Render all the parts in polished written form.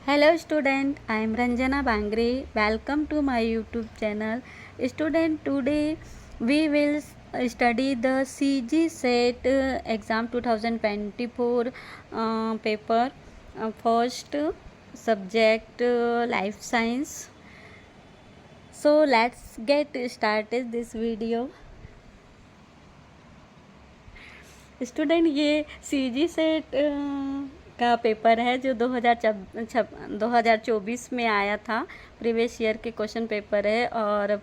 Hello student, I am Ranjana Bangre. Welcome to my YouTube channel. Student, today we will study the CG Set exam 2024 paper, first subject life science. So let's get started this video. Student ये CG set का paper है जो 2024 में आया था। Previous year के question paper है और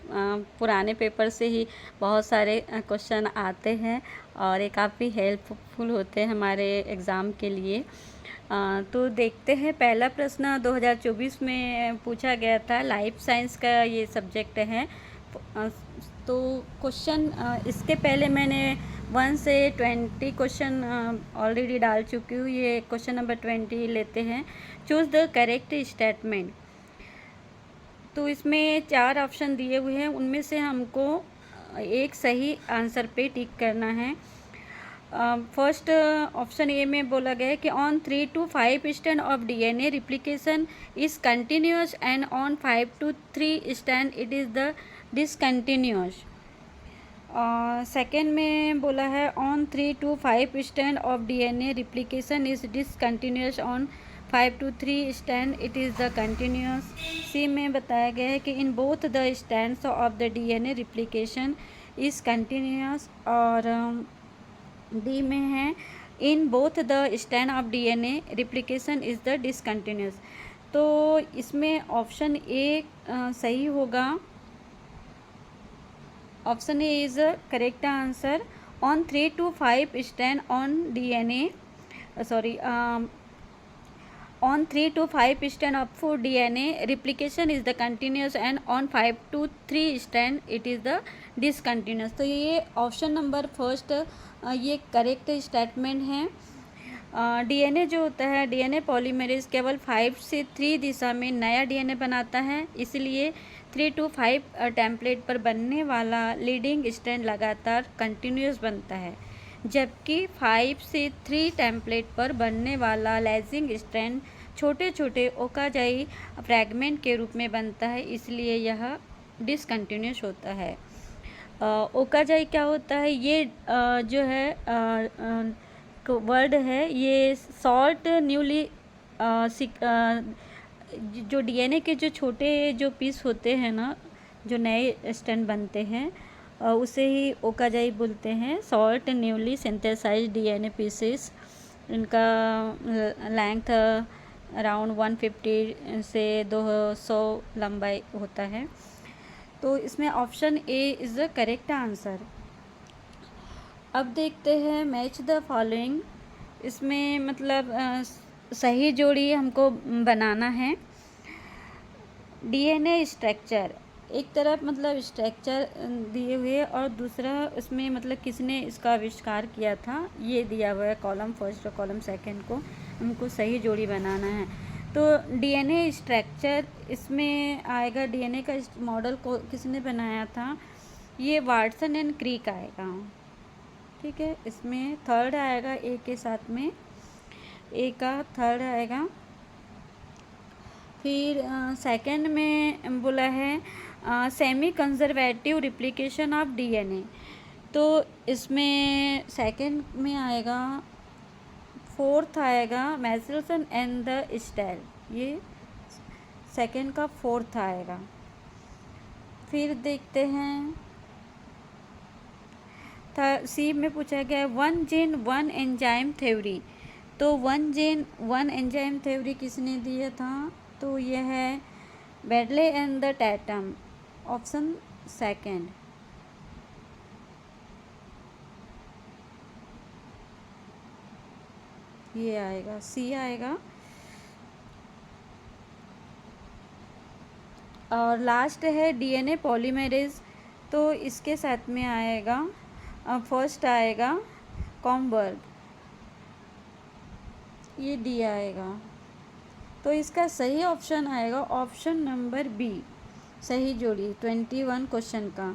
पुराने पेपर से ही बहुत सारे क्वेश्चन आते हैं और ये काफ़ी हेल्पफुल होते हैं हमारे एग्ज़ाम के लिए। तो देखते हैं, पहला प्रश्न 2024 में पूछा गया था, लाइफ साइंस का ये सब्जेक्ट है। तो क्वेश्चन इसके पहले मैंने 1 से 20 क्वेश्चन ऑलरेडी डाल चुकी हूँ। ये क्वेश्चन नंबर 20 लेते हैं। Choose the correct statement. तो इसमें 4 ऑप्शन दिए हुए हैं, उनमें से हमको एक सही आंसर पे टिक करना है। फर्स्ट ऑप्शन ए में बोला गया है कि on 3 to 5 strand of DNA replication is continuous and on 5 to 3 strand it is the discontinuous. Second में बोला है on 3 to 5 strand of DNA replication is discontinuous, on 5 to 3 strand it is the continuous. C में बताया गया है कि in both the strands of the DNA replication is continuous, और D में है in both the stand of DNA replication is the discontinuous. तो इसमें ऑप्शन ए सही होगा। Option A is correct answer. On 3 to 5 stand on DNA on 3 to 5 strand of DNA replication is the continuous and on 5 to 3 strand it is the discontinuous। तो ये option number first ये correct statement है। DNA जो होता है, DNA polymerase केवल 5 से 3 दिशा में नया DNA बनाता है, इसलिए 3 to 5 टेम्पलेट पर बनने वाला लीडिंग स्ट्रैंड लगातार कंटिन्यूस बनता है, जबकि 5 से 3 टेम्पलेट पर बनने वाला लैजिंग स्ट्रैंड छोटे छोटे ओकाजाई फ्रैगमेंट के रूप में बनता है, इसलिए यह डिसकंटिन्यूस होता है। ओकाजाई क्या होता है? ये जो है वर्ड है, ये सॉल्ट न्यूली जो DNA के जो छोटे जो पीस होते हैं ना, जो नए स्ट्रैंड बनते हैं, उसे ही ओकाजाई बोलते हैं। Short newly synthesise DNA pieces, इनका लेंथ अराउंड 150 से 200 लंबाई होता है। तो इसमें option A is the correct answer. अब देखते हैं मैच द फॉलोइंग। इसमें मतलब सही जोड़ी हमको बनाना है। DNA स्ट्रक्चर, एक तरफ मतलब स्ट्रक्चर दिए हुए और दूसरा इसमें मतलब किसने इसका आविष्कार किया था ये दिया हुआ है। कॉलम फर्स्ट और कॉलम सेकंड को हमको सही जोड़ी बनाना है। तो DNA स्ट्रक्चर इसमें आएगा, DNA का मॉडल को किसने बनाया था? ये वाटसन एंड क्रिक आएगा। ठीक है, इसमें थर्ड आएगा, ए के साथ में ए का थर्ड आएगा। फिर सेकंड में बोला है semi conservative replication of DNA, तो इसमें सेकंड में आएगा। फोर्थ आएगा मैसेल्सन एंड द स्टाइल, ये सेकंड का फोर्थ आएगा। फिर देखते हैं सी में पूछा गया 1 जीन 1 एंजाइम थ्योरी। तो 1 जीन 1 एंजाइम थ्योरी किसने दिया था? तो यह है Beadle and the Tatum, option second. ये आएगा, सी आएगा। और लास्ट है DNA पॉलीमरेज, तो इसके साथ में आएगा फर्स्ट आएगा कॉम्बर्ग, ये डी आएगा। तो इसका सही ऑप्शन आएगा ऑप्शन नंबर बी, सही जोड़ी 21 क्वेश्चन का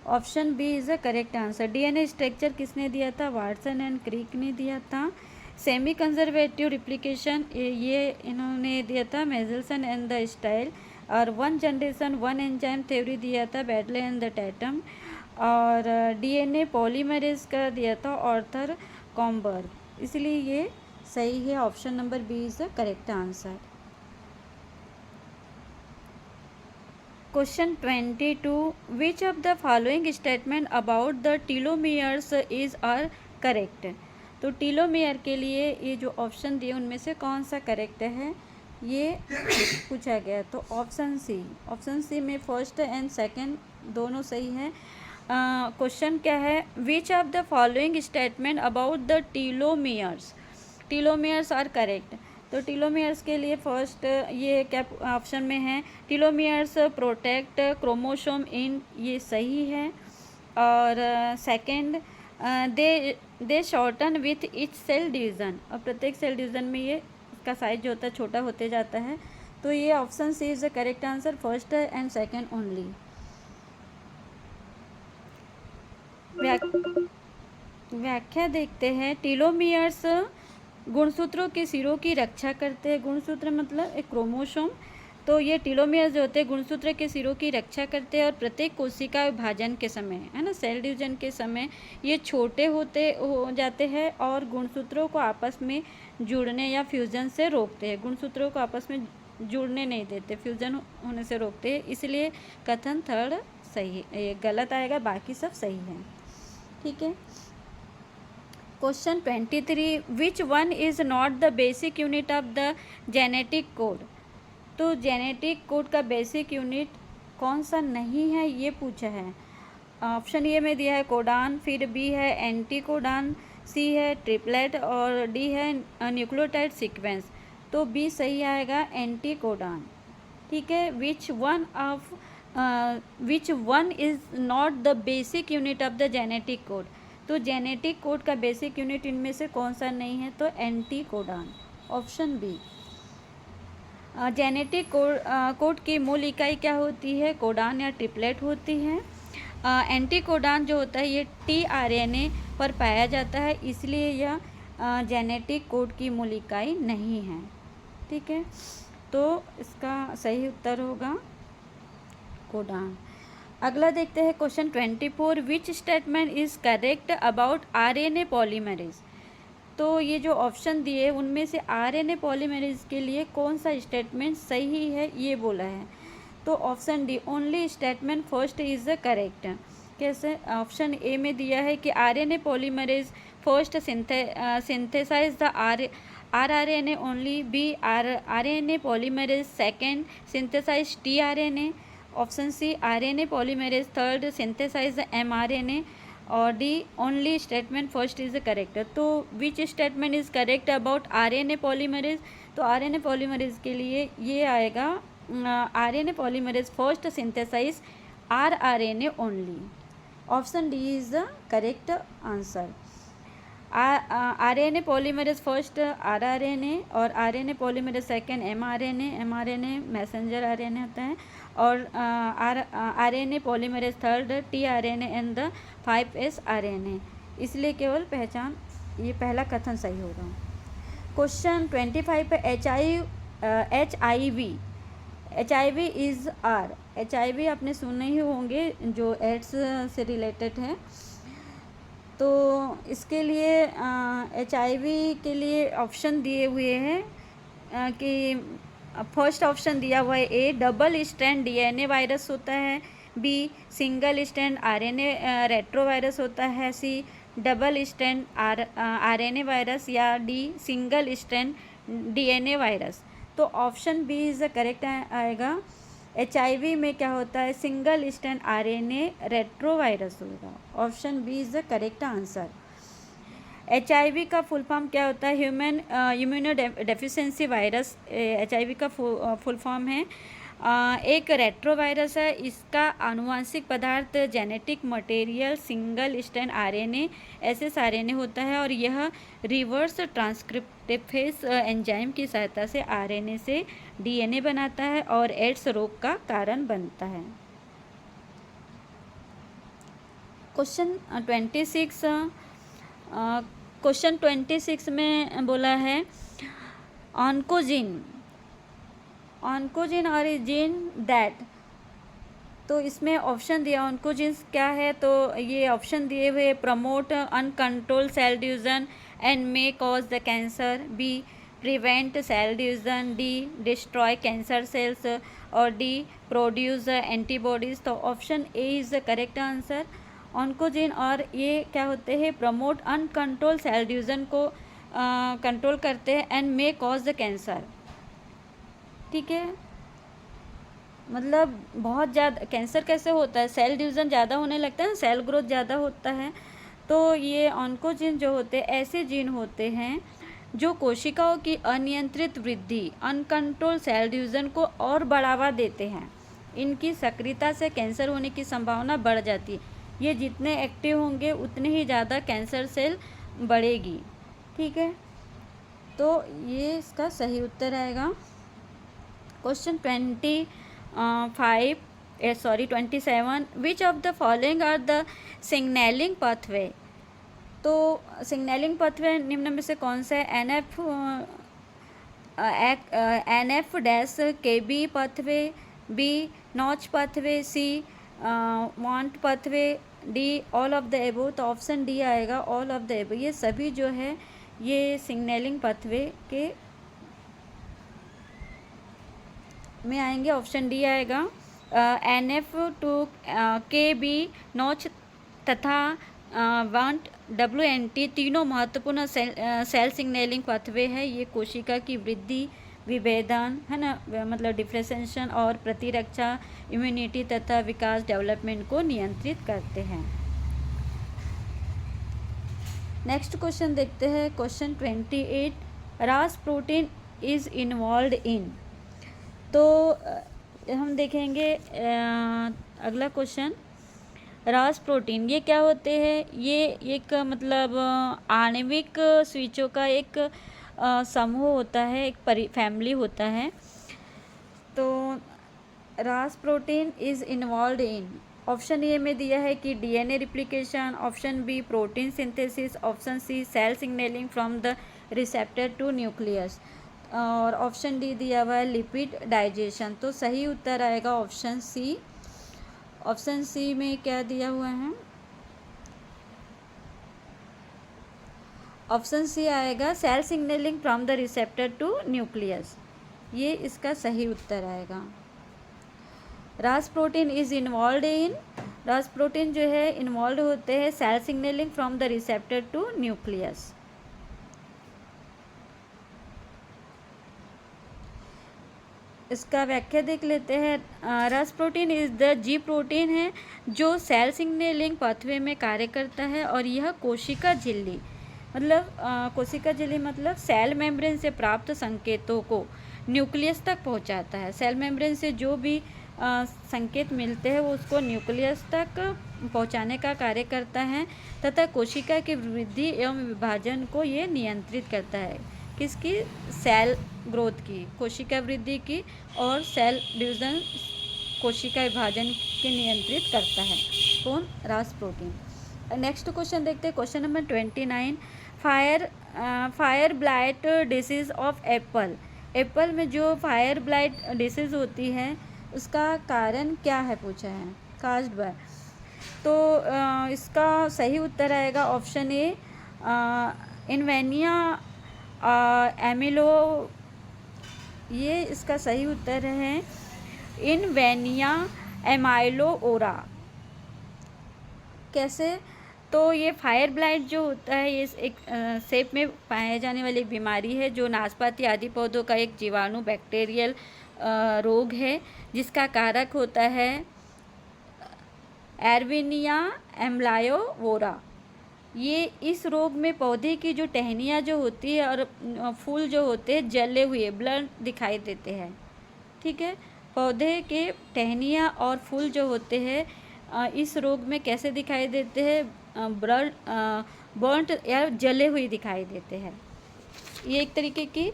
option B is the correct answer. DNA structure किसने दिया था? वाटसन एंड क्रिक ने दिया था। सेमी कंजर्वेटिव रिप्लिकेशन ये इन्होंने दिया था मेजल्सन एंड द स्टाइल, और one generation one enzyme theory दिया था बेडले एंड द टैटम, और डीएनए पॉलीमरेज का दिया था ऑर्थर कॉम्बर्ग। इसलिए ये सही है, option number B is the correct answer. Question 22, which of the following statement about the telomeres is are correct. तो टीलोमियर के लिए ये जो ऑप्शन दिए उनमें से कौन सा करेक्ट है ये पूछा गया। तो ऑप्शन सी में फर्स्ट एंड सेकंड दोनों सही है। क्वेश्चन क्या है, which of the following statement about the telomeres are correct. तो टीलोमियर्स के लिए फर्स्ट ये क्या ऑप्शन में है, टीलोमियर्स प्रोटेक्ट क्रोमोसोम इन, ये सही है। और second they shorten with each cell division, और प्रत्येक सेल डिवीज़न में ये इसका साइज जो होता है छोटा होते जाता है। तो ये option C is the correct answer, first and second only. व्याख्या देखते हैं। टीलोमियर्स गुणसूत्रों के सिरों की रक्षा करते हैं। गुणसूत्र मतलब एक क्रोमोसोम। तो ये टीलोमियर्स जो होते हैं गुणसूत्र के सिरों की रक्षा करते हैं, और प्रत्येक कोशिका विभाजन के समय, है ना, सेल डिवीजन के समय ये छोटे हो जाते हैं और गुणसूत्रों को आपस में जुड़ने या फ्यूजन से रोकते हैं। गुणसूत्रों को आपस में जुड़ने नहीं देते, फ्यूजन होने से रोकते हैं। इसलिए कथन थर्ड सही, ये गलत आएगा, बाकी सब सही है। ठीक है। Question 23, which one is not the basic unit of the genetic code. तो जेनेटिक कोड का बेसिक यूनिट कौन सा नहीं है ये पूछा है। ऑप्शन ए में दिया है कोडान, फिर बी है एंटी कोडान, सी है ट्रिपलेट, और डी है न्यूक्लियोटाइड सीक्वेंस। तो बी सही आएगा, एंटी कोडान। ठीक है। Which one is not the basic unit of the genetic code. तो जेनेटिक कोड का बेसिक यूनिट इनमें से कौन सा नहीं है, तो anticodon, option B. Genetic code की मूल इकाई क्या होती है, कोडान या ट्रिपलेट होती है। एंटी कोडान जो होता है ये tRNA पर पाया जाता है, इसलिए यह जेनेटिक कोड की मूल इकाई नहीं है। ठीक है, तो इसका सही उत्तर होगा कोडान। अगला देखते हैं question 24, which statement is correct about RNA polymerase. तो ये जो ऑप्शन दिए उनमें से RNA पॉलीमरेज के लिए कौन सा स्टेटमेंट सही है ये बोला है। तो option D, only statement first is correct. कैसे, ऑप्शन ए में दिया है कि RNA polymerase first synthesize the rRNA only, B RNA polymerase second synthesize tRNA, option C RNA polymerase third synthesize mRNA, और D only statement first is correct. तो which statement is correct about RNA polymerase. तो RNA polymerase के लिए ये आएगा RNA polymerase first synthesize rRNA only, option D is the correct answer. RNA polymerase first rRNA और RNA polymerase second mRNA messenger RNA होता है, और RNA polymerase third tRNA and the 5S RNA। इसलिए केवल पहचान, ये पहला कथन सही होगा। क्वेश्चन 25 पे HIV इज़ आर। HIV आपने सुने ही होंगे, जो एड्स से रिलेटेड है। तो इसके लिए HIV के लिए ऑप्शन दिए हुए हैं कि फर्स्ट ऑप्शन दिया हुआ है A double strand DNA virus होता है, B single strand RNA retrovirus होता है, C double strand RNA virus, या D single strand DNA virus. तो ऑप्शन बी इज़ करेक्ट आएगा। HIV में क्या होता है, सिंगल स्ट्रैंड RNA रेट्रोवायरस होगा, option B is the correct answer. HIV का फुल फॉर्म क्या होता है, human immunodeficiency virus HIV का फुल फॉर्म है। एक रेट्रोवायरस है, इसका आनुवंशिक पदार्थ genetic material single strand RNA SS RNA होता है, और यह रिवर्स ट्रांसक्रिप्टेफेज एंजाइम की सहायता से RNA से DNA बनाता है और एड्स रोग का कारण बनता है। क्वेश्चन 26, क्वेश्चन 26 में बोला है ऑन्कोजिन, ऑन्कोजिन और जीन दैट, तो इसमें ऑप्शन दिया ऑन्कोजिन्स क्या है, तो ये ऑप्शन दिए हुए promote uncontrolled cell division and may cause the cancer, B prevent cell division, D destroy cancer cells और डी प्रोड्यूस एंटीबॉडीज। तो option A is the correct answer. Oncogene और ये क्या होते हैं, प्रमोट अनकंट्रोल सेल डिवीजन को control करते हैं and may cause the cancer. ठीक है, मतलब बहुत ज़्यादा कैंसर कैसे होता है, सेल डिवीज़न ज़्यादा होने लगता है ना, सेल ग्रोथ ज़्यादा होता है। तो ये ऑन्कोजिन जो होते हैं ऐसे जीन होते हैं जो कोशिकाओं की अनियंत्रित वृद्धि, अनकंट्रोल सेल डिवीज़न को और बढ़ावा देते हैं। इनकी सक्रियता से कैंसर होने की संभावना बढ़ जाती है। ये जितने एक्टिव होंगे उतने ही ज़्यादा कैंसर सेल बढ़ेगी। ठीक है, तो ये इसका सही उत्तर आएगा। Question 27 which of the following are the signalling pathway. तो सिग्नलिंग पाथवे निम्न में से कौन सा है, NF dash KB pathway, B Notch pathway, C Wnt pathway, D all of the above. तो ऑप्शन डी आएगा, ऑल ऑफ द एबो। ये सभी जो है ये सिग्नलिंग पाथवे के में आएंगे। ऑप्शन डी आएगा। NF टू KB नॉच तथा वांट WNT तीनों महत्वपूर्ण सेल सिग्नलिंग पाथवे है। ये कोशिका की वृद्धि, विभेदन है ना, मतलब डिफरेंशिएशन और प्रतिरक्षा, इम्यूनिटी तथा विकास डेवलपमेंट को नियंत्रित करते हैं। नेक्स्ट क्वेश्चन देखते हैं, क्वेश्चन 28 रास प्रोटीन इज इन्वॉल्व इन। तो हम देखेंगे अगला क्वेश्चन, रास प्रोटीन ये क्या होते हैं, ये एक मतलब आणविक स्विचों का एक समूह होता है, एक फैमिली होता है। तो Ras protein is involved in, option A में दिया है कि DNA replication, option B protein synthesis, option C cell signalling from the receptor to nucleus और ऑप्शन डी दिया हुआ है लिपिड डाइजेशन। तो सही उत्तर आएगा ऑप्शन सी। ऑप्शन सी में क्या दिया हुआ है, ऑप्शन सी आएगा cell signalling from the receptor to nucleus, ये इसका सही उत्तर आएगा। रास प्रोटीन इज इन्वॉल्व इन, रास प्रोटीन जो है इन्वॉल्व होते हैं cell signalling from the receptor to nucleus. इसका व्याख्या देख लेते हैं। Ras protein is the G protein है जो सेल सिग्नलिंग पाथवे में कार्य करता है और यह कोशिका झिल्ली मतलब कोशिका झिल्ली मतलब सेल मेम्ब्रेन से प्राप्त संकेतों को न्यूक्लियस तक पहुंचाता है। सेल मेम्ब्रेन से जो भी संकेत मिलते हैं वो उसको न्यूक्लियस तक पहुंचाने का कार्य करता है तथा कोशिका की वृद्धि एवं विभाजन को ये नियंत्रित करता है। किसकी, सेल ग्रोथ की, कोशिका वृद्धि की और सेल डिवीजन कोशिका विभाजन के नियंत्रित करता है। कौन, रास प्रोटीन। नेक्स्ट क्वेश्चन देखते हैं, question number 29 fire blight disease of Apple. Apple में जो फायर ब्लाइट डिसीज होती है उसका कारण क्या है पूछा है, काज्ड बाय। तो इसका सही उत्तर आएगा ऑप्शन ए इन्वेनिया एमिलो, ये इसका सही उत्तर है इन्वेनिया एमाइलोओरा। कैसे, तो ये फायर ब्लाइट जो होता है ये एक सेब में पाए जाने वाली बीमारी है जो नाशपाती आदि पौधों का एक जीवाणु बैक्टीरियल रोग है जिसका कारक होता है एर्विनिया एम्ब्लायोवोरा। ये इस रोग में पौधे की जो टहनियाँ जो होती है और फूल जो होते हैं जले हुए ब्लड दिखाई देते हैं। ठीक है, पौधे के टहनियाँ और फूल जो होते हैं इस रोग में कैसे दिखाई देते हैं, ब्लड बर्न्ट या जले हुए दिखाई देते हैं। ये एक तरीके की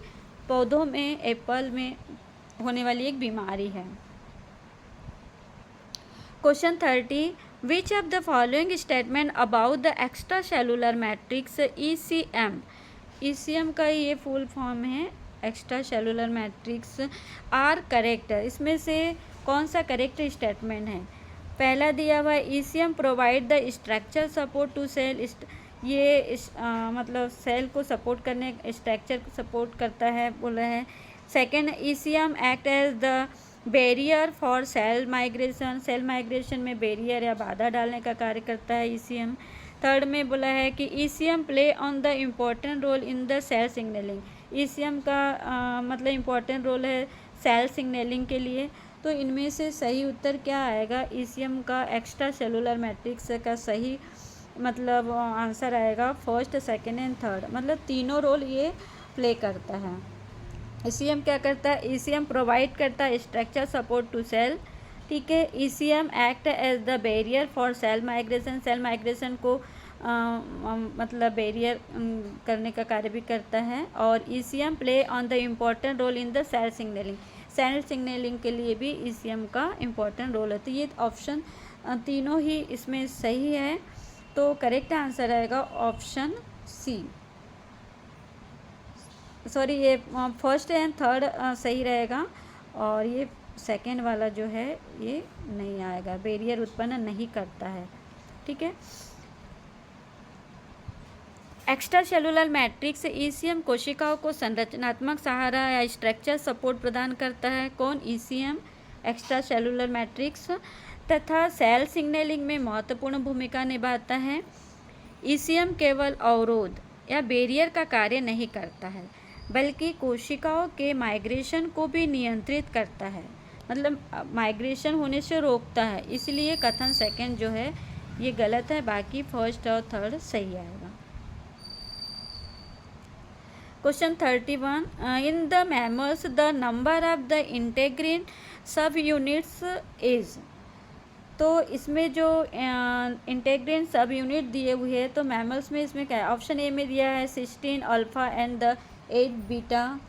पौधों में एप्पल में होने वाली एक बीमारी है। Question 30 which of the following statement about the extracellular matrix ECM, ECM का ये फुल फॉर्म है extracellular matrix are correct. इसमें से कौन सा करेक्ट स्टेटमेंट है? पहला दिया हुआ है ECM provide the structure support to cell, ये मतलब सेल को सपोर्ट करने, स्ट्रक्चर को सपोर्ट करता है बोला है। Second, ECM act as the barrier for cell migration, cell migration में बैरियर या बाधा डालने का कार्य करता है ECM। थर्ड में बोला है कि ECM play on the important role in the cell signalling, ECM का मतलब इम्पोर्टेंट रोल है सेल सिग्नलिंग के लिए। तो इनमें से सही उत्तर क्या आएगा? ECM का एक्स्ट्रा सेलुलर मैट्रिक्स का सही मतलब आंसर आएगा फर्स्ट, सेकेंड एंड थर्ड, मतलब तीनों रोल ये प्ले करता है। ECM क्या करता है? ECM प्रोवाइड करता है स्ट्रक्चर सपोर्ट टू सेल, ठीक है। ECM act as the barrier for cell migration, cell migration को मतलब बैरियर करने का कार्य भी करता है। और ECM play on the important role in the cell signalling, cell signalling के लिए भी ECM का इम्पोर्टेंट रोल है। तो ये ऑप्शन तीनों ही इसमें सही है, तो करेक्ट आंसर आएगा ऑप्शन सी। सॉरी, ये फर्स्ट एंड थर्ड सही रहेगा, और ये सेकेंड वाला जो है ये नहीं आएगा, बैरियर उत्पन्न नहीं करता है, ठीक है। एक्स्ट्रा सेलुलर मैट्रिक्स ECM कोशिकाओं को संरचनात्मक सहारा या स्ट्रक्चर सपोर्ट प्रदान करता है। कौन? ECM एक्स्ट्रा सेलुलर मैट्रिक्स, तथा सेल सिग्नलिंग में महत्वपूर्ण भूमिका निभाता है। ECM केवल अवरोध या बैरियर का कार्य नहीं करता है, बल्कि कोशिकाओं के माइग्रेशन को भी नियंत्रित करता है, मतलब माइग्रेशन होने से रोकता है। इसलिए कथन सेकंड जो है ये गलत है, बाकी फर्स्ट और थर्ड सही आएगा। Question 31, in the mammals the number of the integrin सब यूनिट्स इज। तो इसमें जो इंटेग्रिन सब यूनिट दिए हुए हैं, तो मैमल्स में इसमें क्या है? ऑप्शन ए में दिया है 16 अल्फ़ा एंड द 8 बीटा,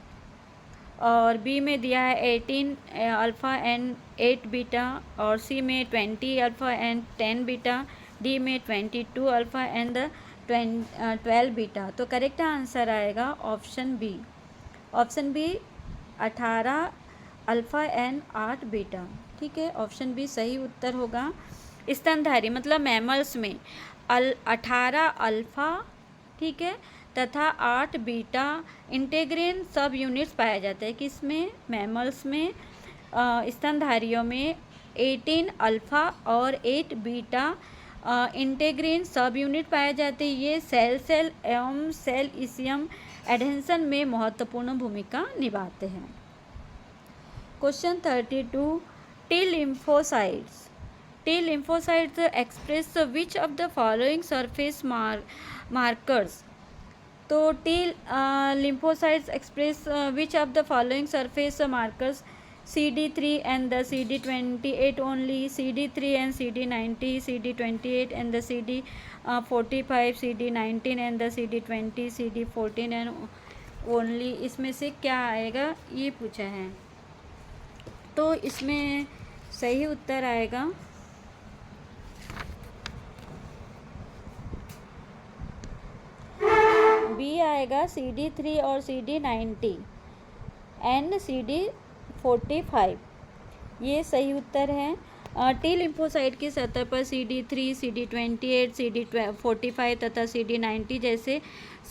और बी में दिया है 18 अल्फ़ा एंड 8 बीटा, और सी में 20 अल्फ़ा एंड 10 बीटा, डी में 22 अल्फ़ा एंड 12 बीटा। तो करेक्ट आंसर आएगा option B, option B 18 alpha and 8 beta, ठीक है। ऑप्शन बी सही उत्तर होगा। स्तनधारी मतलब मैमल्स में 18 अल्फ़ा, ठीक है, तथा 8 बीटा इंटेग्रिन सब यूनिट्स पाए जाते हैं। किसमें? मैमल्स में। स्तनधारियों में 18 अल्फ़ा और 8 बीटा इंटेग्रिन सब यूनिट पाए जाते हैं। ये सेल एवं सेल ECM एडहेंशन में महत्वपूर्ण भूमिका निभाते हैं। Question 32, T lymphocytes, T lymphocytes express which of the following surface markers। तो T lymphocytes express which of the following surface markers? CD3 and the CD28 only, CD3 and CD90, CD28 and the CD45, CD19 and the CD20, CD14 and only। इसमें से क्या आएगा ये पूछा है, तो इसमें सही उत्तर आएगा बी आएगा CD3 और CD90 एंड CD45, ये सही उत्तर है। टी लिम्फोसाइट की सतह पर CD3, CD28, CD45 तथा CD90 जैसे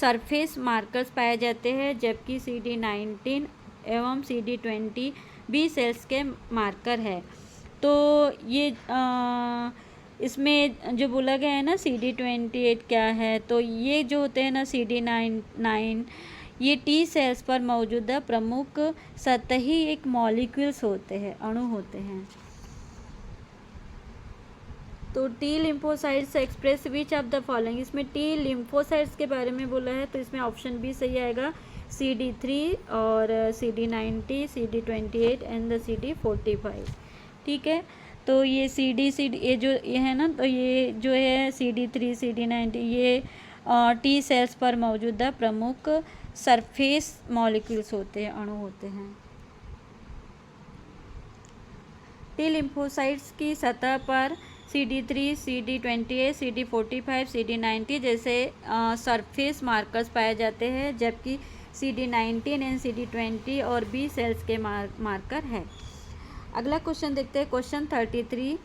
सरफेस मार्कर्स पाए जाते हैं, जबकि CD19 एवं CD20 बी सेल्स के मार्कर है। तो ये इसमें जो बोला गया है ना CD28 क्या है, तो ये जो होते हैं ना CD9 ये टी सेल्स पर मौजूदा प्रमुख सतही एक मॉलिक्यूल्स होते हैं, अणु होते हैं। तो T lymphocytes express which of the following, इसमें टी लिम्फोसाइट्स के बारे में बोला है, तो इसमें ऑप्शन बी सही आएगा, CD3 और CD90, CD28 and the CD45, ठीक है। तो ये ये जो ये है ना, तो ये जो है CD3, CD90 ये टी सेल्स पर मौजूदा प्रमुख सरफेस मॉलिक्यूल्स होते हैं, अणु होते हैं। टी लिम्फोसाइट्स की सतह पर CD3, CD28, CD45, CD90 जैसे सरफेस मार्कर्स पाए जाते हैं, जबकि CD19 एंड CD20 और B सेल्स के मार्कर है। अगला क्वेश्चन देखते हैं, question 33।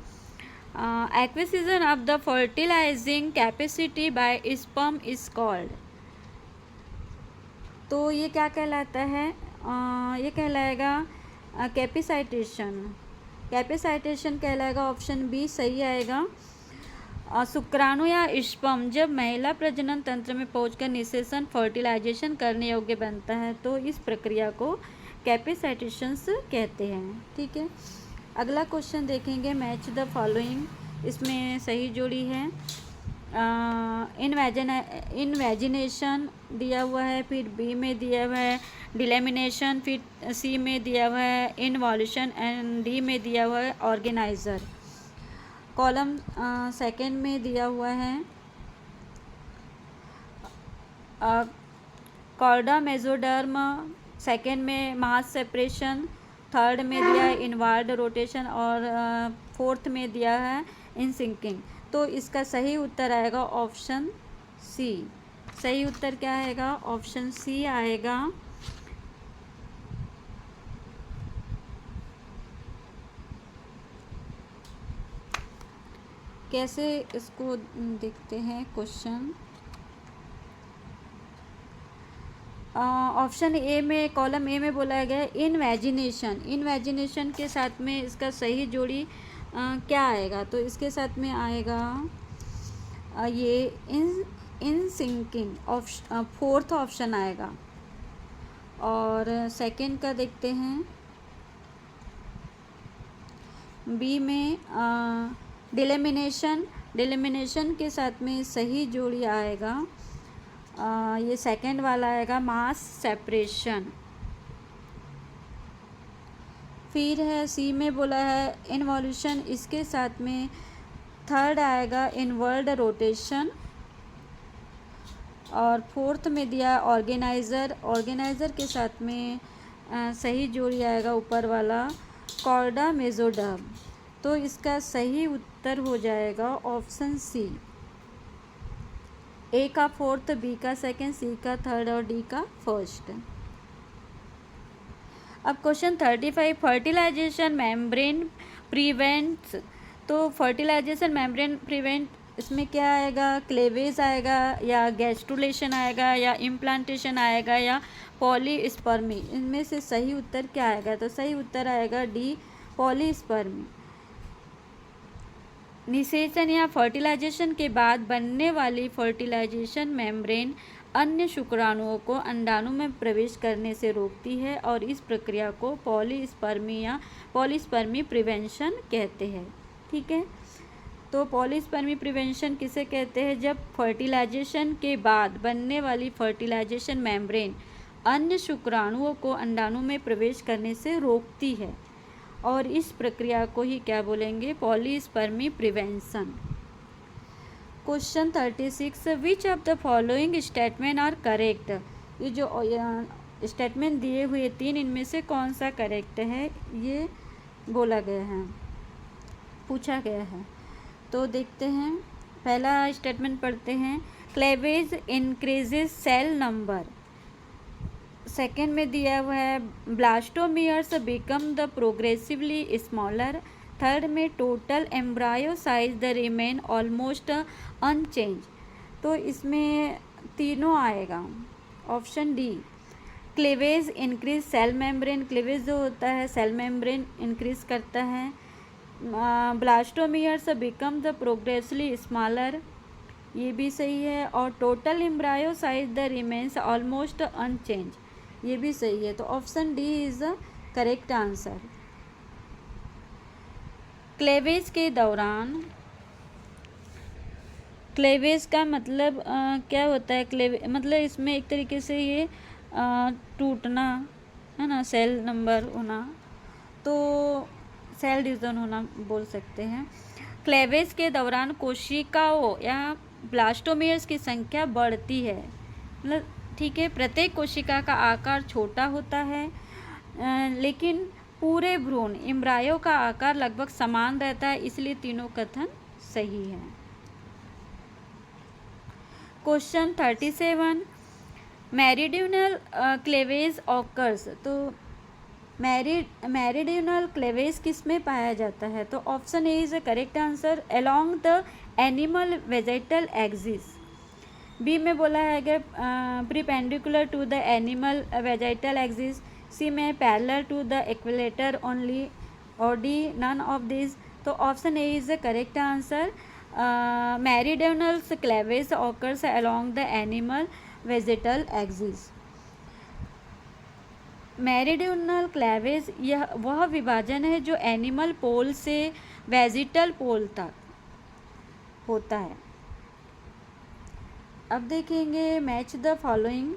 Acquisition of the fertilising capacity by sperm is called. तो ये क्या कहलाता है? ये कहलाएगा कैपेसाइटेशन। कैपेसाइटेशन कहलाएगा, ऑप्शन बी सही आएगा। शुक्राणु या स्पर्म जब महिला प्रजनन तंत्र में पहुंचकर निषेचन फर्टिलाइजेशन करने योग्य बनता है तो इस प्रक्रिया को कैपेसाइटेशंस कहते हैं। ठीक है, अगला क्वेश्चन देखेंगे, मैच द फॉलोइंग। इसमें सही जोड़ी है। इनवेजिनेशन दिया हुआ है, फिर बी में दिया हुआ है डिलेमिनेशन, फिर सी में दिया हुआ है इनवॉल्यूशन एंड डी में दिया हुआ है ऑर्गेनाइजर। कॉलम सेकंड में दिया हुआ है कॉर्डा मेसोडर्म, सेकंड में मास सेपरेशन, थर्ड में दिया है इनवार्ड रोटेशन और फोर्थ में दिया है इन सिंकिंग। तो इसका सही उत्तर आएगा ऑप्शन सी। सही उत्तर क्या आएगा? ऑप्शन सी आएगा। कैसे इसको देखते हैं क्वेश्चन। ऑप्शन ए में, कॉलम ए में बोला गया है इनवेजिनेशन। इनवेजिनेशन के साथ में इसका सही जोड़ी क्या आएगा? तो इसके साथ में आएगा ये इन सिंकिंग, फोर्थ ऑप्शन आएगा। और सेकंड का देखते हैं, बी में डिलेमिनेशन। डिलेमिनेशन के साथ में सही जोड़ी आएगा ये सेकंड वाला आएगा मास सेपरेशन। फिर है सी में बोला है इनवॉल्यूशन, इसके साथ में थर्ड आएगा इनवर्ड रोटेशन। और फोर्थ में दिया ऑर्गेनाइज़र। ऑर्गेनाइज़र के साथ में सही जोड़ी आएगा ऊपर वाला कॉर्डा मेसोडर्म। तो इसका सही उत्तर हो जाएगा ऑप्शन सी। ए का फोर्थ, बी का सेकंड, सी का थर्ड और डी का फर्स्ट। अब क्वेश्चन 35, फर्टिलाइजेशन मेम्ब्रेन प्रिवेंट्स। तो फर्टिलाइजेशन मेम्ब्रेन प्रिवेंट, इसमें क्या आएगा? क्लेवेज आएगा या गैस्ट्रुलेशन आएगा या इम्प्लांटेशन आएगा या पॉलीस्पर्मी। इनमें से सही उत्तर क्या आएगा? तो सही उत्तर आएगा डी, पॉलीस्पर्मी। निषेचन या फर्टिलाइजेशन के बाद बनने वाली फर्टिलाइजेशन मेम्ब्रेन अन्य शुक्राणुओं को अंडाणु में प्रवेश करने से रोकती है और इस प्रक्रिया को पॉलीस्पर्मी या पॉलीस्पर्मी प्रिवेंशन कहते हैं। ठीक है, तो पॉलीस्पर्मी प्रिवेंशन किसे कहते हैं? जब फर्टिलाइजेशन के बाद बनने वाली फर्टिलाइजेशन मेम्ब्रेन अन्य शुक्राणुओं को अंडाणु में प्रवेश करने से रोकती है और इस प्रक्रिया को ही क्या बोलेंगे? Polyspermy prevention. Question 36, which of the following statement are correct. ये जो स्टेटमेंट दिए हुए तीन, इनमें से कौन सा करेक्ट है ये बोला गया है, पूछा गया है। तो देखते हैं, पहला स्टेटमेंट पढ़ते हैं, cleavage increases cell number. Second में दिया हुआ है blastomeres become the progressively smaller. Third में total embryo size the remain almost unchanged. तो इसमें तीनों आएगा, option D. Cleavage increase cell membrane, cleavage जो होता है सेल मेम्ब्रेन इंक्रीज करता है। Blastomeres become the progressively smaller, ये भी सही है। और total embryo size the remains almost unchanged, ये भी सही है। तो option D is the correct answer. Cleavage के दौरान, क्लेवेज का मतलब क्या होता है? मतलब इसमें एक तरीके से ये टूटना है ना, सेल नंबर होना, तो सेल डिवीजन होना बोल सकते हैं। क्लेवेज के दौरान कोशिकाओं या ब्लास्टोमियर्स की संख्या बढ़ती है, मतलब ठीक है, प्रत्येक कोशिका का आकार छोटा होता है लेकिन पूरे भ्रूण एम्ब्रायो का आकार लगभग समान रहता है, इसलिए तीनों कथन सही है। Question 37, meridional cleavage occurs. तो मेरिडियनल क्लेवेज किस में पाया जाता है? तो option A is a correct answer, along the animal vegetal axis. B में बोला है कि perpendicular to the animal vegetal axis. C में parallel to the equator only, और डी नन ऑफ दिस। तो option A is the correct answer, meridional cleavage occurs along the animal vegetal axis. Meridional cleavage यह वह विभाजन है जो animal पोल से vegetal पोल तक होता है। अब देखेंगे मैच द फॉलोइंग।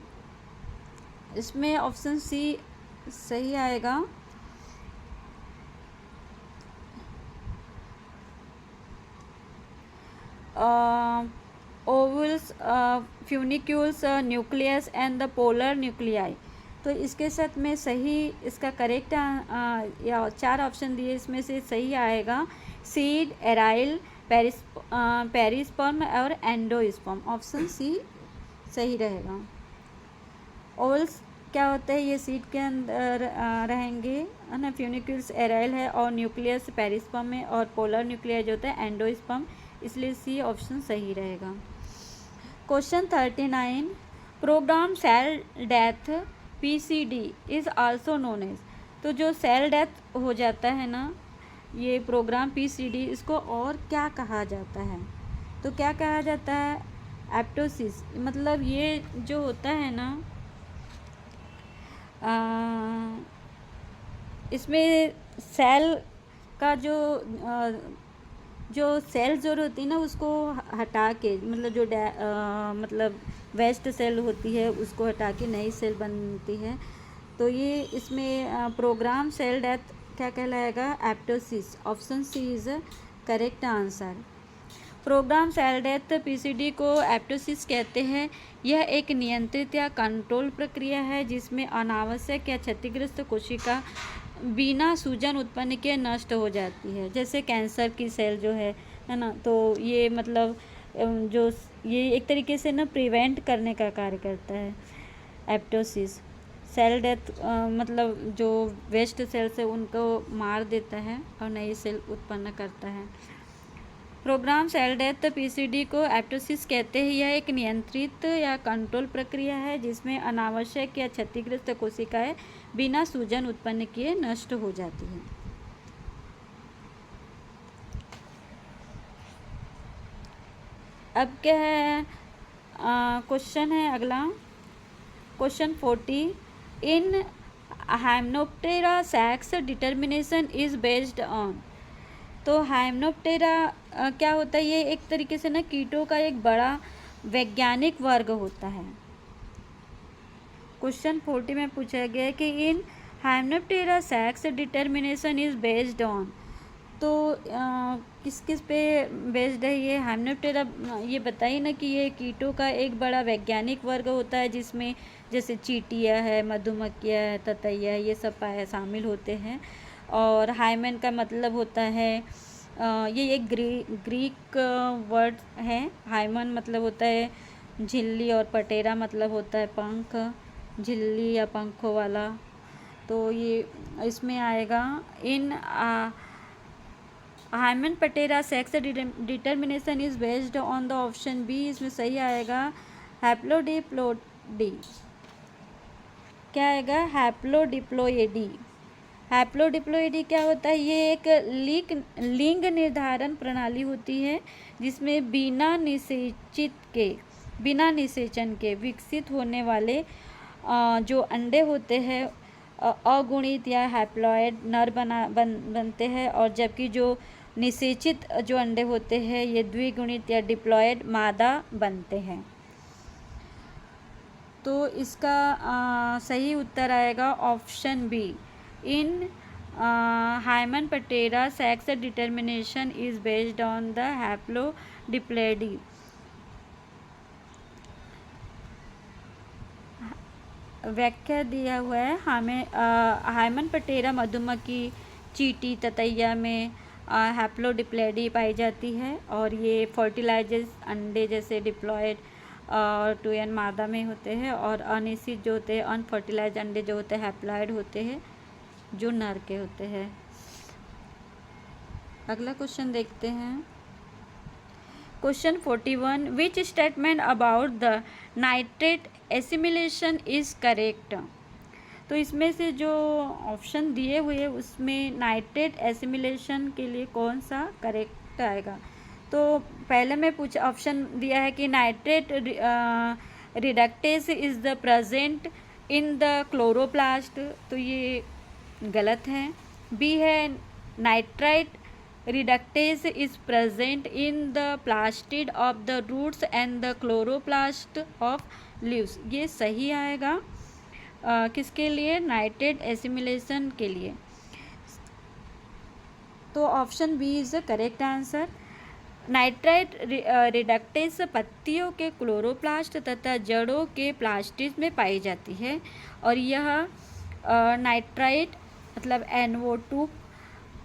इसमें ऑप्शन सी सही आएगा। Ovules, funicules, nucleus and the polar nuclei. तो इसके साथ में सही इसका करेक्ट या 4 ऑप्शन दिए, इसमें से सही आएगा सीड, एराइल, पेरिस्पर्म और एंडोस्पर्म। ऑप्शन सी सही रहेगा। ओवल्स क्या होता है? ये सीड के अंदर रहेंगे, है ना। फ्यूनिक्यूल्स एराइल है और न्यूक्लियस पेरिस्पर्म में, और पोलर न्यूक्लिया जो होता है एंडोस्पर्म, इसलिए सी ऑप्शन सही रहेगा। Question 39, program cell death PCD is also known as. तो जो सेल डेथ हो जाता है ना, ये प्रोग्राम PCD, इसको और क्या कहा जाता है? तो क्या कहा जाता है? एप्टोसिस। मतलब ये जो होता है ना, इसमें सेल का जो सेल जो होती है ना, उसको हटा के, मतलब जो मतलब वेस्ट सेल होती है उसको हटा के नई सेल बनती है। तो ये इसमें प्रोग्राम सेल डेथ क्या कहलाएगा? Apoptosis. Option C is correct answer. Program cell death PCD को एप्टोसिस कहते हैं। यह एक नियंत्रित या कंट्रोल प्रक्रिया है जिसमें अनावश्यक या क्षतिग्रस्त कोशिका बिना सूजन उत्पन्न किए नष्ट हो जाती है। जैसे कैंसर की सेल जो है ना, तो ये मतलब जो ये एक तरीके से ना प्रिवेंट करने का कार्य करता है एप्टोसिस। सेल डेथ मतलब जो वेस्ट सेल्स है उनको मार देता है और नई सेल उत्पन्न करता है। प्रोग्राम सेल डेथ PCD को एप्टोसिस कहते हैं। यह एक नियंत्रित या कंट्रोल प्रक्रिया है जिसमें अनावश्यक या क्षतिग्रस्त कोशिकाएं बिना सूजन उत्पन्न किए नष्ट हो जाती हैं। अब क्या है? क्वेश्चन है अगला, question 40, in hymenoptera sex determination is based on. तो हाइमेनोप्टेरा क्या होता है? ये एक तरीके से ना कीटों का एक बड़ा वैज्ञानिक वर्ग होता है। क्वेश्चन 40 में पूछा गया है कि in hymenoptera sex determination is based on. तो किस किस पे बेस्ड है ये हाइमेनोप्टेरा? ये बताइए ना कि ये कीटों का एक बड़ा वैज्ञानिक वर्ग होता है जिसमें जैसे चींटियाँ है, मधुमक्खियाँ है, ततैया, ये सब शामिल होते हैं। और हाइमेन का मतलब होता है ये एक ग्रीक वर्ड है। हाइमन मतलब होता है झिल्ली, और पटेरा मतलब होता है पंख, झिल्ली या पंखों वाला। तो ये इसमें आएगा in hymenoptera sex determination is based on the option B. इसमें सही आएगा हैप्लोडिप्लोइडी। क्या आएगा? हैप्लोडिप्लोइडी। हैप्लोडिप्लोइडी क्या होता है? ये एक लिंग निर्धारण प्रणाली होती है जिसमें बिना निषेचन के विकसित होने वाले जो अंडे होते हैं अगुणित या हैप्लॉयड नर बनते हैं, और जबकि जो निषेचित जो अंडे होते हैं ये द्विगुणित या डिप्लॉयड मादा बनते हैं। तो इसका सही उत्तर आएगा option B. In hymenoptera sex determination is based on the haplodiploidy. व्याख्या दिया हुआ है हमें हाइमेनोप्टेरा मधुमक्खी, चींटी, ततैया में हैप्लोडिप्लोइडी पाई जाती है और ये फर्टिलाइजर्स अंडे जैसे डिप्लॉयड और 2n मादा में होते हैं और अनिश्चित जो होते हैं अनफर्टिलाइज अंडे जो होते हैं हैप्लॉइड होते हैं जो नर के होते हैं। अगला क्वेश्चन देखते हैं। Question 41 which statement about the nitrate assimilation is correct. तो इसमें से जो ऑप्शन दिए हुए उसमें नाइट्रेट एसिमिलेशन के लिए कौन सा करेक्ट आएगा। तो पहले में ऑप्शन दिया है कि nitrate reductase is the present in the chloroplast, तो ये गलत है। बी है nitrite reductase is present in the plastid of the roots and the chloroplast of leaves, ये सही आएगा। किसके लिए? नाइट्रेट एसिमिलेशन के लिए। तो option B is the correct answer. Nitrite reductase पत्तियों के क्लोरोप्लास्ट तथा जड़ों के प्लास्टिड में पाई जाती है और यह नाइट्राइट मतलब NO2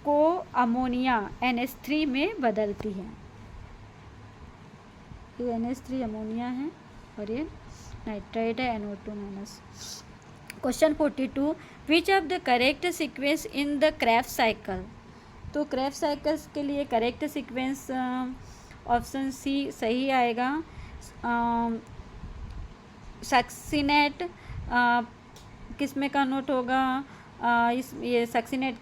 को अमोनिया NH3 में बदलती है। ये NH3 अमोनिया है और ये नाइट्राइट है NO2 minus. Question 42 which of the correct sequence in the Krebs cycle. तो क्रेब्स साइकिल्स के लिए करेक्ट सीक्वेंस ऑप्शन सी सही आएगा। सक्सिनेट किस में कन्वर्ट होगा? ये सक्सिनेट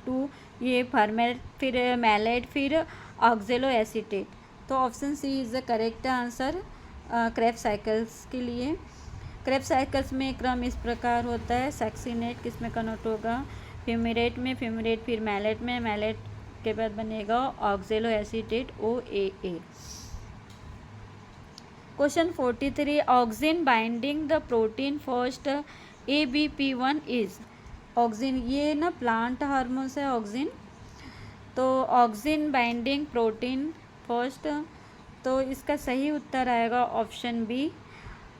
टू ये फॉर्मेट फिर मैलेट फिर ऑक्जेलो एसीटेट। तो option C is the correct answer Krebs cycles के लिए। क्रेब्स साइकिल्स में क्रम इस प्रकार होता है। सक्सिनेट किस में कन्वर्ट होगा? फ्यूमेरेट में, फ्यूमेरेट फिर मैलेट में, मैलेट के बाद बनेगा oxaloacetate OAA। Question 43 auxin binding the protein first ABP1 is. Auxin ये ना प्लांट हार्मोन्स है ऑक्सिन, तो ऑक्सिन बाइंडिंग प्रोटीन फर्स्ट, तो इसका सही उत्तर आएगा option B.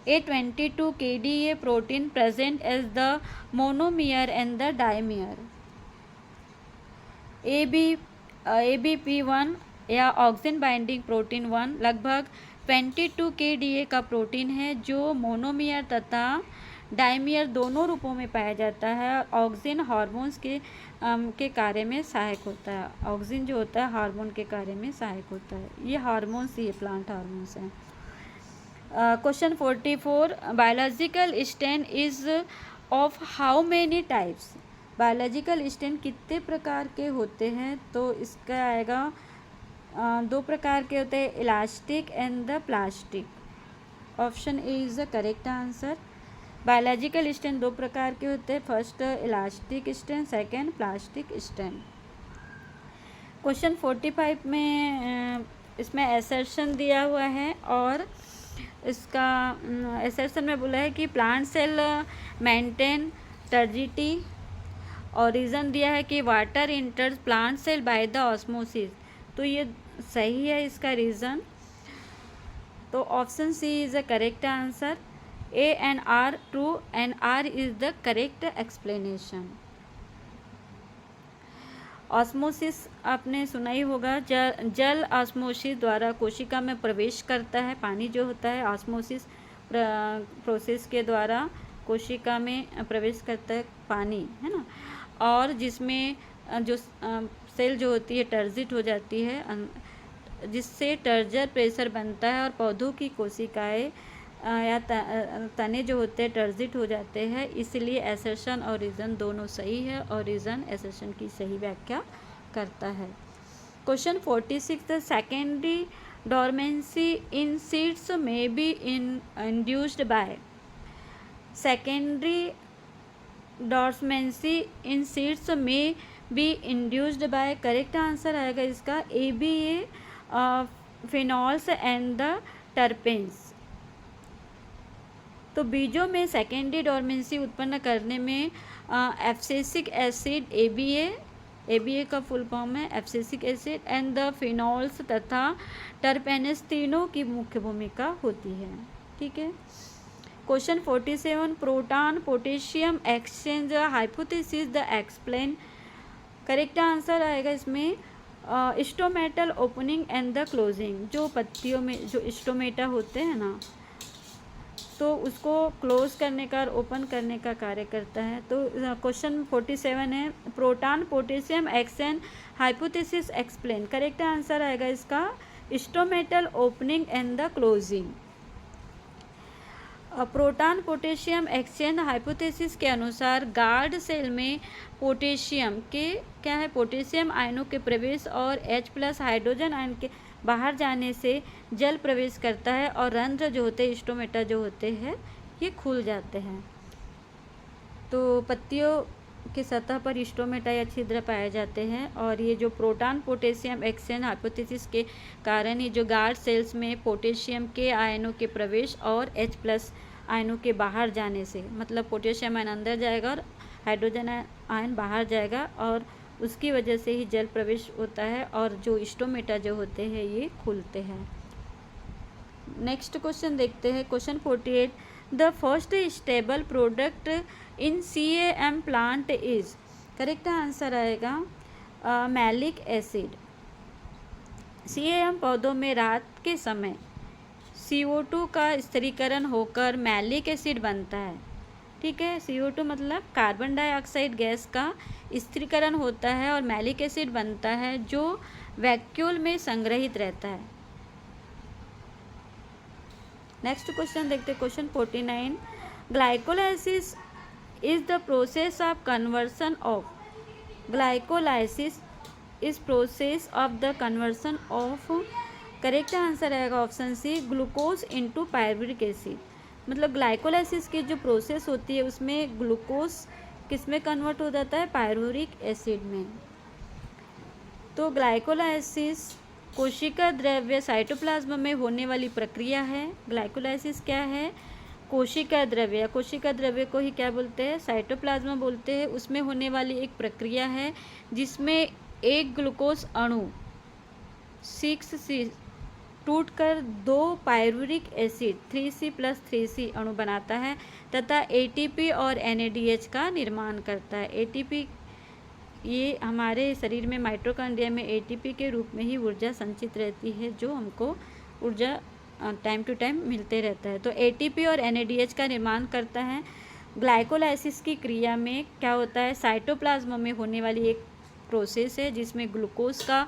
A22 KDA protein present as the monomer and the dimer. ABP1 या ऑक्सिन बाइंडिंग प्रोटीन 1 लगभग 22 KDA का प्रोटीन है जो मोनोमियर तथा डायमियर दोनों रूपों में पाया जाता है। ऑक्सिन हार्मोन्स के कार्य में सहायक होता है। ऑक्सिन जो होता है हार्मोन के कार्य में सहायक होता है। ये हार्मोन्स, ये प्लांट हार्मोन्स हैं। Question 44 biological strain is of how many types. Biological strain कितने प्रकार के होते हैं? तो इसका आएगा 2 प्रकार के होते हैं, elastic and the plastic. Option A is the correct answer. Biological strain 2 प्रकार के होते हैं, first elastic strain, second plastic strain. Question 45 में इसमें असर्शन दिया हुआ है और इसका असर्शन में बोला है कि प्लांट सेल मेंटेन टर्जिटी और रीज़न दिया है कि water enters plant cell by the osmosis. तो ये सही है इसका रीज़न। तो option C is the correct answer. A and R true and R is the correct explanation। Osmosis आपने सुना ही होगा, जल ऑस्मोसिस द्वारा कोशिका में प्रवेश करता है। पानी जो होता है ऑस्मोसिस प्रोसेस के द्वारा कोशिका में प्रवेश करता है पानी, है ना, और जिसमें जो सेल जो होती है टर्जिट हो जाती है, जिससे टर्जर प्रेशर बनता है और पौधों की कोशिकाएं या तने जो होते हैं टर्जिट हो जाते हैं। इसलिए असर्शन और रीज़न दोनों सही है और रीज़न असर्शन की सही व्याख्या करता है। Question 46 the secondary dormancy in seeds may be induced by. Secondary dormancy in seeds may be induced by, correct answer आएगा इसका ABA phenols and the terpenes. तो बीजों में सेकेंडरी डोरमेंसी उत्पन्न करने में एब्सिसिक एसिड ABA का फुल फॉर्म है abscisic acid and the phenols तथा टर्पेनस तीनों की मुख्य भूमिका होती है। ठीक है। Question 47 proton potassium exchange hypothesis the explain correct answer आएगा इसमें stomatal opening and the closing. जो पत्तियों में जो स्टोमेटा होते हैं ना, तो उसको क्लोज करने का और ओपन करने का कार्य करता है। तो क्वेश्चन 47 है, proton potassium exchange hypothesis explain. Correct answer आएगा इसका stomatal opening and the closing. Proton potassium exchange hypothesis के अनुसार गार्ड सेल में पोटेशियम के क्या है, पोटेशियम आयनों के प्रवेश और H+ हाइड्रोजन आयन के बाहर जाने से जल प्रवेश करता है और रंध्र जो होते हैं, स्टोमेटा जो होते हैं, ये खुल जाते हैं। तो पत्तियों की सतह पर स्टोमेटा या छिद्र पाए जाते हैं। और ये जो प्रोटॉन पोटेशियम एक्सचेंज हाइपोथेसिस के कारण ये जो गार्ड सेल्स में पोटेशियम के आयनों के प्रवेश और H+ आयनों के बाहर जाने से, मतलब पोटेशियम आयन अंदर जाएगा और हाइड्रोजन आयन बाहर जाएगा, और उसकी वजह से ही जल प्रवेश होता है और जो स्टोमेटा जो होते हैं ये खुलते हैं। नेक्स्ट क्वेश्चन देखते हैं, question 48, the first stable product in CAM plant is. Correct answer आएगा मैलिक एसिड। CAM पौधों में रात के समय CO2 का स्थिरीकरण होकर मैलिक एसिड बनता है। ठीक है, CO2 मतलब कार्बन डाइऑक्साइड गैस का स्थिरीकरण होता है और मैलिक एसिड बनता है जो वैक्यूल में संग्रहित रहता है। नेक्स्ट क्वेश्चन देखते हैं, question 49, glycolysis is the process of conversion of. Glycolysis is process of the conversion of. Correct answer आएगा option C, glucose into pyruvic acid. मतलब ग्लाइकोलाइसिस की जो प्रोसेस होती है उसमें ग्लूकोज किस में कन्वर्ट हो जाता है, पायरुविक एसिड में। तो ग्लाइकोलाइसिस कोशिका द्रव्य साइटोप्लाज्म में होने वाली प्रक्रिया है। ग्लाइकोलाइसिस क्या है, कोशिका द्रव्य, कोशिका द्रव्य को ही क्या बोलते हैं, साइटोप्लाज्म बोलते हैं। उसमें होने वाली एक प्रक्रिया है जिसमें एक ग्लूकोज अणु 6C टूटकर 2 पायरुविक एसिड 3C+3C अणु बनाता है तथा ATP और NADH का निर्माण करता है। ATP ये हमारे शरीर में माइटोकॉन्ड्रिया में ATP के रूप में ही ऊर्जा संचित रहती है, जो हमको ऊर्जा टाइम टू टाइम मिलते रहता है। तो ATP और NADH का निर्माण करता है। ग्लाइकोलाइसिस की क्रिया में क्या होता है, साइटोप्लाज्म में होने वाली एक प्रोसेस है जिसमें ग्लूकोज का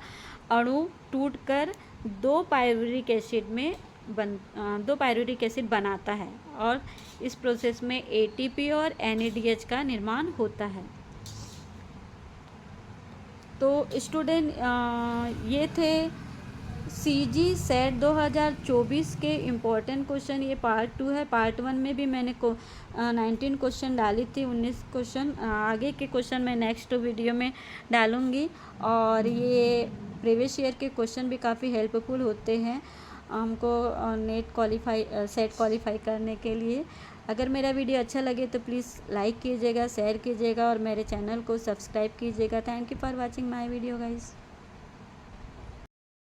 अणु टूटकर 2 पायरुविक एसिड बनाता है और इस प्रोसेस में ATP और NADH का निर्माण होता है। तो स्टूडेंट ये थे CG सेट 2024 के इम्पोर्टेंट क्वेश्चन। ये पार्ट 2 है। पार्ट 1 में भी मैंने 19 क्वेश्चन डाली थी, 19 क्वेश्चन। आगे के क्वेश्चन मैं नेक्स्ट वीडियो में डालूँगी। और ये प्रीवियस ईयर के क्वेश्चन भी काफ़ी हेल्पफुल होते हैं हमको सेट क्वालिफाई करने के लिए। अगर मेरा वीडियो अच्छा लगे तो प्लीज़ लाइक कीजिएगा, शेयर कीजिएगा और मेरे चैनल को सब्सक्राइब कीजिएगा। Thank you for watching my video guys.